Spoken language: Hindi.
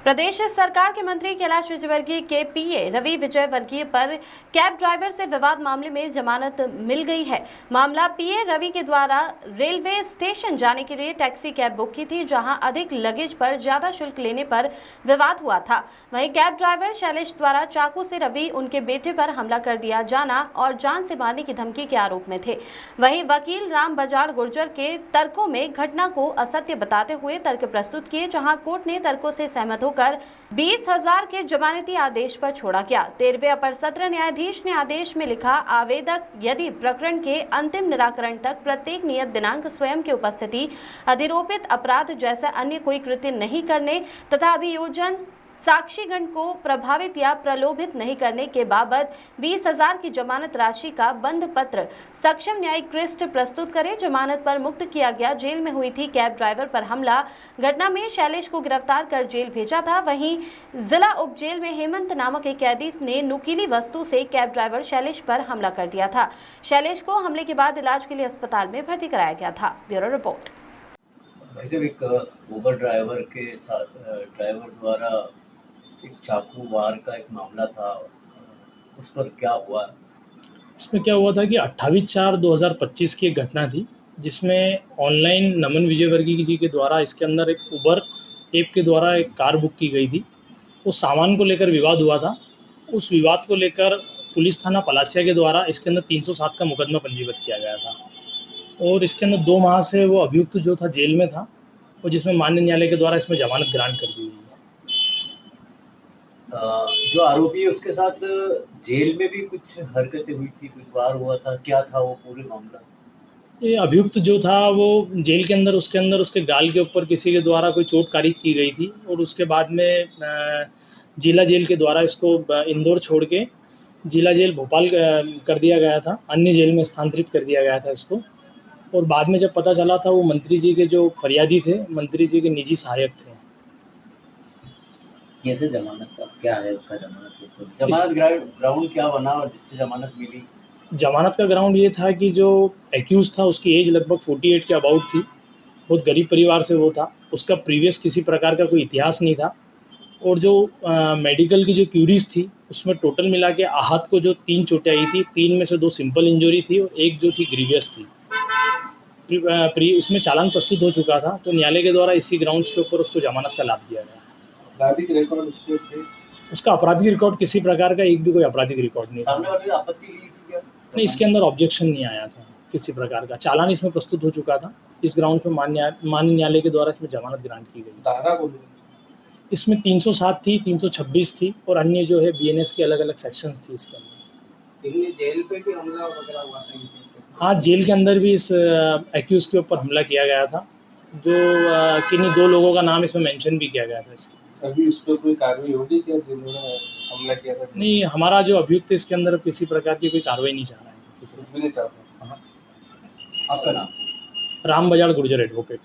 प्रदेश सरकार के मंत्री कैलाश विजयवर्गीय के पीए रवि विजयवर्गीय पर कैब ड्राइवर से विवाद मामले में जमानत मिल गई है। मामला पीए रवि के द्वारा रेलवे स्टेशन जाने के लिए टैक्सी कैब बुक की थी, जहां अधिक लगेज पर ज्यादा शुल्क लेने पर विवाद हुआ था। वहीं कैब ड्राइवर शैलेश द्वारा चाकू से रवि उनके बेटे पर हमला कर दिया जाना और जान से मारने की धमकी के आरोप में थे। वहीं वकील राम बजाड़ गुर्जर के तर्कों में घटना को असत्य बताते हुए तर्क प्रस्तुत किए, जहां कोर्ट ने तर्कों से सहमत होकर 20,000 के जमानती आदेश पर छोड़ा गया। 13वें अपर सत्र न्यायाधीश ने आदेश में लिखा, आवेदक यदि प्रकरण के अंतिम निराकरण तक प्रत्येक नियत दिनांक स्वयं की उपस्थिति, अधिरोपित अपराध जैसा अन्य कोई कृत्य नहीं करने तथा अभियोजन साक्षीगण को प्रभावित या प्रलोभित नहीं करने के बाबत 20,000 की जमानत राशि का बंध पत्र सक्षम न्यायिक कृष्ट प्रस्तुत करे। जमानत पर मुक्त किया गया। जेल में हुई थी कैब ड्राइवर पर हमला घटना में शैलेश को गिरफ्तार कर जेल भेजा था। वहीं जिला उप जेल में हेमंत नामक एक कैदी ने नुकीली वस्तु से कैब ड्राइवर शैलेश पर हमला कर दिया था। शैलेश को हमले के बाद इलाज के लिए अस्पताल में भर्ती कराया गया था। Bureau report. वैसे एक उबर ड्राइवर के साथ ड्राइवर द्वारा एक चाकू वार का एक मामला था, उस पर क्या हुआ? इसमें क्या हुआ था कि 28/4/2025 की एक घटना थी, जिसमें ऑनलाइन नमन विजयवर्गीय जी के द्वारा इसके अंदर एक उबर ऐप के द्वारा एक कार बुक की गई थी। उस सामान को लेकर विवाद हुआ था। उस विवाद को लेकर पुलिस थाना पलासिया के द्वारा इसके अंदर 307 का मुकदमा पंजीबद्ध किया गया था और इसके अंदर 2 माह से वो अभियुक्त जो था जेल में था और जिसमें माननीय न्यायालय के द्वारा इसमें जमानत ग्रांट कर दी गई है। जो आरोपी है उसके साथ जेल में भी कुछ हरकतें हुई थी, कुछ वार हुआ था, क्या था वो पूरे मामला? ये अभियुक्त जो था वो जेल के अंदर उसके गाल के ऊपर किसी के द्वारा कोई चोट कारित की गई थी और उसके बाद में जिला जेल के द्वारा इसको इंदौर छोड़ के जिला जेल भोपाल कर दिया गया था, अन्य जेल में स्थानांतरित कर दिया गया था इसको। और बाद में जब पता चला था वो मंत्री जी के जो फरियादी थे, मंत्री जी के निजी सहायक थे। कैसे जमानत का क्या है उसका जमानत ग्राउंड क्या बना और जिससे जमानत मिली? जमानत का ग्राउंड ये था कि जो एक्यूज था उसकी एज लगभग 48 के अबाउट थी, बहुत गरीब परिवार से वो था, उसका प्रीवियस किसी प्रकार का कोई इतिहास नहीं था और जो मेडिकल की जो क्यूरीज थी उसमें टोटल मिला के आहत को जो 3 चोटें आई थी, 3 में से 2 सिंपल इंजरी थी और एक जो थी ग्रीवियस थी। उसमें चालान प्रस्तुत हो चुका था, तो न्यायालय के द्वारा इसी ग्राउंड्स के ऊपर उसको जमानत का लाभ दिया गया। आपराधिक रिकॉर्ड उसका आपराधिक रिकॉर्ड किसी प्रकार का एक भी कोई आपराधिक रिकॉर्ड नहीं था। सामने वाले ने आपत्ति ली थी क्या? नहीं, इसके अंदर ऑब्जेक्शन नहीं आया था किसी प्रकार का। चालान इसमें प्रस्तुत हो चुका था। इस ग्राउंड पे माननीय न्यायालय के द्वारा इसमें जमानत ग्रांट की गई। इसमें 307 थी, 326 थी और अन्य जो है बीएनएस के अलग-अलग सेक्शंस थी इसके अंदर। जेल पे भी हमला वगैरह हुआ था? हाँ, जेल के अंदर भी इस एक्यूज के ऊपर हमला किया गया था, जो किन्हीं 2 लोगों का नाम इसमें मेंशन भी किया गया था इसके। अभी उस पर कोई कार्रवाई होगी क्या जिन्होंने हमला किया था? नहीं, हमारा जो अभियुक्त है इसके अंदर किसी प्रकार की कोई कार्रवाई नहीं चाह रहा है। कुछ भी नहीं चाहता। हाँ। आपका नाम? राम बजाड़ गुर्जर एडवोकेट।